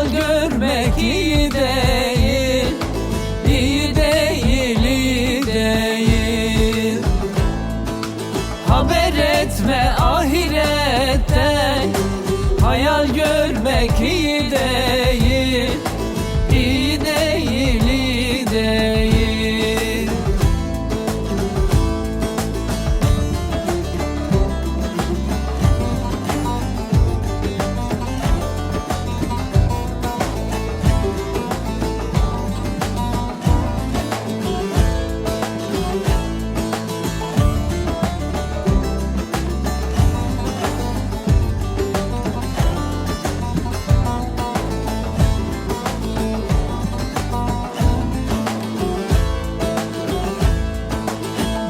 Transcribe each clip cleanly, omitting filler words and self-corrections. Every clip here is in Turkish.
Hayal görmek iyi değil, iyi değil, iyi değil. Haber etme ahiretten, hayal görmek iyi değil, iyi değil, iyi değil.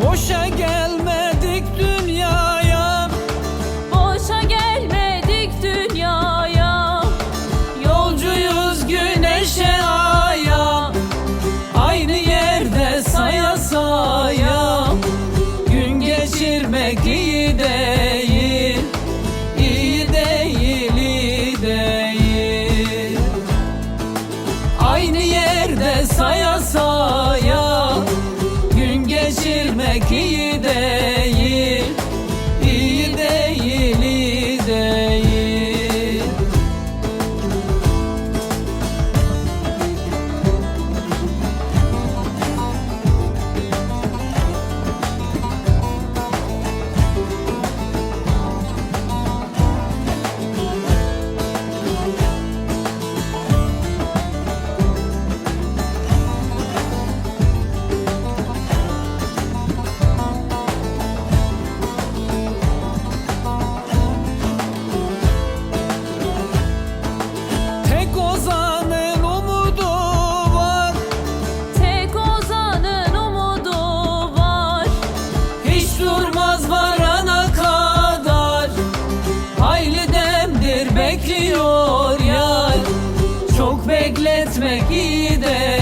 Boşa gelmedik dünyaya, Boşa gelmedik dünyaya. yolcuyuz güneşe aya, aynı yerde saya saya. Gün geçirmek iyi değil, iyi değil, iyi değil. Aynı yerde saya saya, gün geçirmek iyi değil, iyi değil, iyi değil. Tek ozanın umudu var, Tek ozanın umudu var. hiç durmaz varana kadar. Hayli demdir bekliyor yar, çok bekletmek iyi değil.